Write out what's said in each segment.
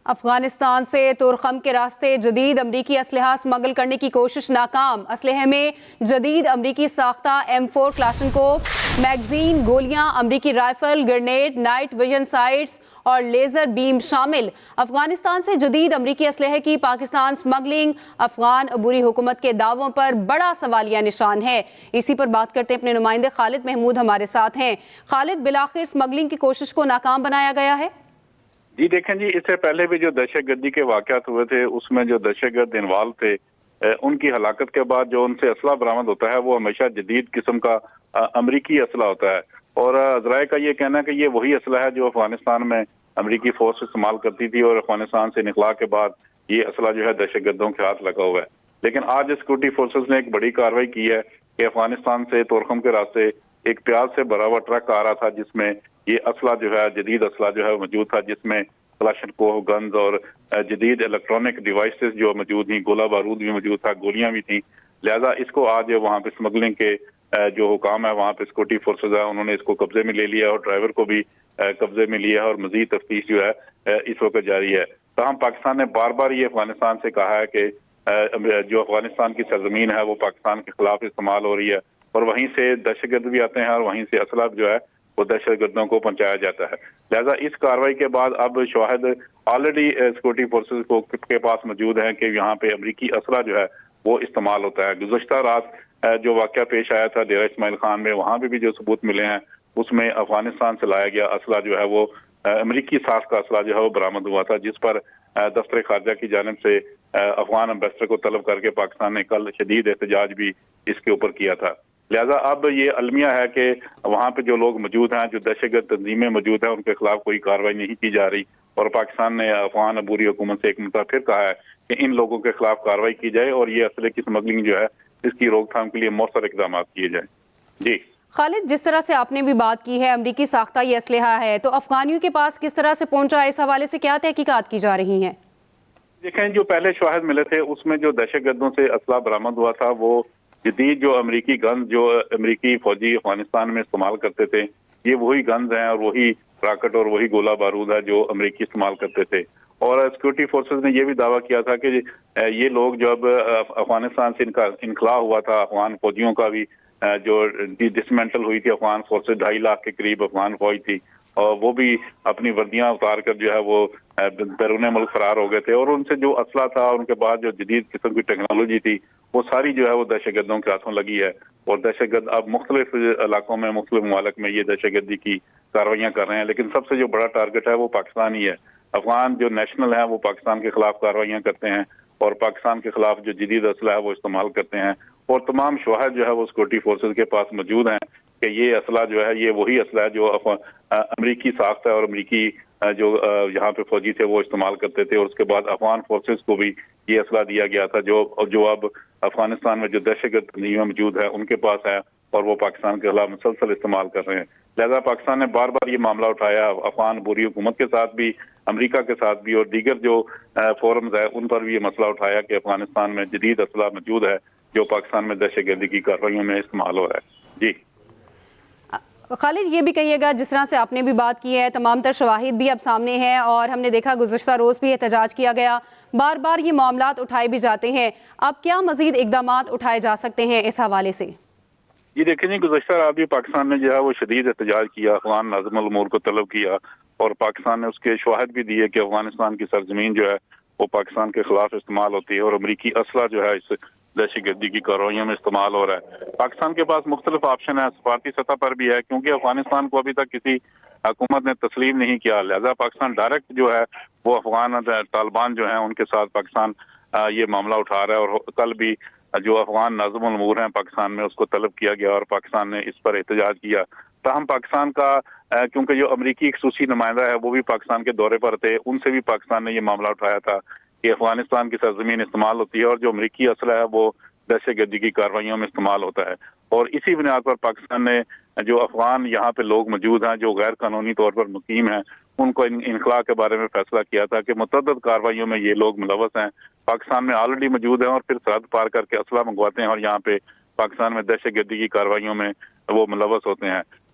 افغانستان سے تورخم کے راستے جدید امریکی اسلحہ اسمگل کرنے کی کوشش ناکام۔ اسلحے میں جدید امریکی ساختہ M4 کلاشنکوف میگزین، گولیاں، امریکی rifle, grenade, night vision sites اور لیزر بیم شامل۔ افغانستان سے جدید امریکی اسلحے کی پاکستان اسمگلنگ افغان عبوری حکومت کے دعووں پر بڑا سوالیہ نشان ہے۔ اسی پر بات کرتے ہیں، اپنے نمائندے خالد محمود ہمارے ساتھ ہیں۔ خالد، بالآخر اسمگلنگ کی کوشش کو ناکام بنایا گیا ہے؟ جی دیکھیں جی، اس سے پہلے بھی جو دہشت گردی کے واقعات ہوئے تھے اس میں جو دہشت گرد انوالو تھے، ان کی ہلاکت کے بعد جو ان سے اسلحہ برآمد ہوتا ہے وہ ہمیشہ جدید قسم کا امریکی اسلحہ ہوتا ہے، اور ذرائع کا یہ کہنا ہے کہ یہ وہی اسلحہ ہے جو افغانستان میں امریکی فورس استعمال کرتی تھی، اور افغانستان سے انخلاء کے بعد یہ اسلحہ جو ہے دہشت گردوں کے ہاتھ لگا ہوا ہے۔ لیکن آج سیکورٹی فورسز نے ایک بڑی کارروائی کی ہے کہ افغانستان سے تورخم کے راستے ایک پیاز سے بھرا ہوا ٹرک آ رہا تھا جس میں یہ اسلحہ جو ہے، جدید اسلحہ جو ہے موجود تھا، جس میں کلاشنکوف گنز اور جدید الیکٹرانک ڈیوائسز جو موجود تھیں، گولہ بارود بھی موجود تھا، گولیاں بھی تھیں۔ لہذا اس کو آج وہاں پہ اسمگلنگ کے جو حکام ہے وہاں پہ سیکورٹی فورسز ہے، انہوں نے اس کو قبضے میں لے لیا اور ڈرائیور کو بھی قبضے میں لیا ہے، اور مزید تفتیش جو ہے اس وقت جاری ہے۔ تاہم پاکستان نے بار بار یہ افغانستان سے کہا ہے کہ جو افغانستان کی سرزمین ہے وہ پاکستان کے خلاف استعمال ہو رہی ہے، اور وہیں سے دہشت گرد بھی آتے ہیں اور وہیں سے اسلحہ جو ہے وہ دہشت گردوں کو پہنچایا جاتا ہے۔ لہذا اس کارروائی کے بعد اب شواہد آلریڈی سیکورٹی فورسز کے پاس موجود ہیں کہ یہاں پہ امریکی اسلحہ جو ہے وہ استعمال ہوتا ہے۔ گزشتہ رات جو واقعہ پیش آیا تھا ڈیرہ اسماعیل خان میں، وہاں پہ بھی جو ثبوت ملے ہیں اس میں افغانستان سے لایا گیا اسلحہ جو ہے وہ امریکی ساز کا اسلحہ جو ہے وہ برآمد ہوا تھا، جس پر دفتر خارجہ کی جانب سے افغان امبیسڈر کو طلب کر کے پاکستان نے کل شدید احتجاج بھی اس کے اوپر کیا تھا۔ لہذا اب یہ المیہ ہے کہ وہاں پہ جو لوگ موجود ہیں، جو دہشت گرد تنظیمیں موجود ہیں، ان کے خلاف کوئی کارروائی نہیں کی جا رہی، اور پاکستان نے افغان عبوری حکومت سے ایک مرتبہ پھر کہا ہے کہ ان لوگوں کے خلاف کارروائی کی جائے اور یہ اسلحے کی اسمگلنگ جو ہے اس کی روک تھام کے لیے مؤثر اقدامات کیے جائیں۔ جی خالد، جس طرح سے آپ نے بھی بات کی ہے امریکی ساختہ یہ اسلحہ ہے، تو افغانیوں کے پاس کس طرح سے پہنچا، اس حوالے سے کیا تحقیقات کی جا رہی ہیں؟ دیکھیں، جو پہلے شواہد ملے تھے اس میں جو دہشت گردوں سے اسلحہ برآمد ہوا تھا وہ جدید جو امریکی گنز جو امریکی فوجی افغانستان میں استعمال کرتے تھے، یہ وہی گنز ہیں اور وہی راکٹ اور وہی گولہ بارود ہے جو امریکی استعمال کرتے تھے۔ اور سیکورٹی فورسز نے یہ بھی دعویٰ کیا تھا کہ یہ لوگ جب افغانستان سے انخلاء ہوا تھا، افغان فوجیوں کا بھی جو ڈسمنٹل ہوئی تھی افغان فورسز، 2.5 لاکھ کے قریب افغان فوج تھی، اور وہ بھی اپنی وردیاں اتار کر جو ہے وہ بیرون ملک فرار ہو گئے تھے، اور ان سے جو اسلحہ تھا ان کے بعد جو جدید قسم کی ٹیکنالوجی تھی وہ ساری جو ہے وہ دہشت گردوں کے ہاتھوں لگی ہے، اور دہشت گرد اب مختلف علاقوں میں، مختلف ممالک میں یہ دہشت گردی کی کارروائیاں کر رہے ہیں، لیکن سب سے جو بڑا ٹارگٹ ہے وہ پاکستان ہی ہے۔ افغان جو نیشنل ہیں وہ پاکستان کے خلاف کارروائیاں کرتے ہیں، اور پاکستان کے خلاف جو جدید اسلحہ ہے وہ استعمال کرتے ہیں، اور تمام شواہد جو ہے وہ سیکورٹی فورسز کے پاس موجود ہیں کہ یہ اسلحہ جو ہے یہ وہی اسلحہ ہے جو امریکی ساخت ہے، اور امریکی جو یہاں پہ فوجی تھے وہ استعمال کرتے تھے، اور اس کے بعد افغان فورسز کو بھی یہ اسلحہ دیا گیا تھا جو اب افغانستان میں جو دہشت گرد تنظیمیں موجود ہے ان کے پاس ہے، اور وہ پاکستان کے خلاف مسلسل استعمال کر رہے ہیں۔ لہذا پاکستان نے بار بار یہ معاملہ اٹھایا، افغان عبوری حکومت کے ساتھ بھی، امریکہ کے ساتھ بھی، اور دیگر جو فورمز ہے ان پر بھی یہ مسئلہ اٹھایا کہ افغانستان میں جدید اسلحہ موجود ہے جو پاکستان میں دہشت گردی کی کارروائیوں میں استعمال ہو رہا ہے۔ جی خالد، یہ بھی کہیے گا، جس طرح سے آپ نے بھی بات کی ہے، تمام تر شواہد بھی اب سامنے ہیں، اور ہم نے دیکھا گزشتہ روز بھی احتجاج کیا گیا، بار بار یہ معاملات اٹھائے بھی جاتے ہیں، اب کیا مزید اقدامات اٹھائے جا سکتے ہیں اس حوالے سے؟ یہ دیکھیں جی، گزشتہ رات بھی پاکستان نے جو ہے وہ شدید احتجاج کیا، افغان ناظم الامور کو طلب کیا، اور پاکستان نے اس کے شواہد بھی دیے کہ افغانستان کی سرزمین جو ہے وہ پاکستان کے خلاف استعمال ہوتی ہے، اور امریکی اسلحہ جو ہے اس دہشت گردی کی کارروائیوں میں استعمال ہو رہا ہے۔ پاکستان کے پاس مختلف آپشن ہے، سفارتی سطح پر بھی ہے، کیونکہ افغانستان کو ابھی تک کسی حکومت نے تسلیم نہیں کیا، لہذا پاکستان ڈائریکٹ جو ہے وہ افغان طالبان جو ہیں ان کے ساتھ پاکستان یہ معاملہ اٹھا رہا ہے، اور کل بھی جو افغان ناظم الامور ہیں پاکستان میں اس کو طلب کیا گیا، اور پاکستان نے اس پر احتجاج کیا۔ تاہم پاکستان کا کیونکہ جو امریکی خصوصی نمائندہ ہے وہ بھی پاکستان کے دورے پر تھے، ان سے بھی پاکستان نے یہ معاملہ اٹھایا تھا کہ افغانستان کی سرزمین استعمال ہوتی ہے، اور جو امریکی اسلحہ ہے وہ دہشت گردی کی کارروائیوں میں استعمال ہوتا ہے، اور اسی بنیاد پر پاکستان نے جو افغان یہاں پہ لوگ موجود ہیں جو غیر قانونی طور پر مقیم ہیں ان کو انخلاء کے بارے میں فیصلہ کیا تھا کہ متعدد کارروائیوں میں یہ لوگ ملوث ہیں، پاکستان میں آلریڈی موجود ہیں، اور پھر سرحد پار کر کے اسلحہ منگواتے ہیں اور یہاں پہ پاکستان میں دہشت گردی کی کارروائیوں میں وہ ملوث ہوتے ہیں۔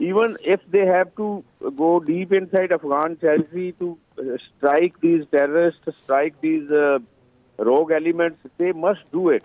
Even if they have to go deep inside Afghan territory to strike these terrorists, strike these rogue elements, they must do it.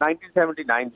1979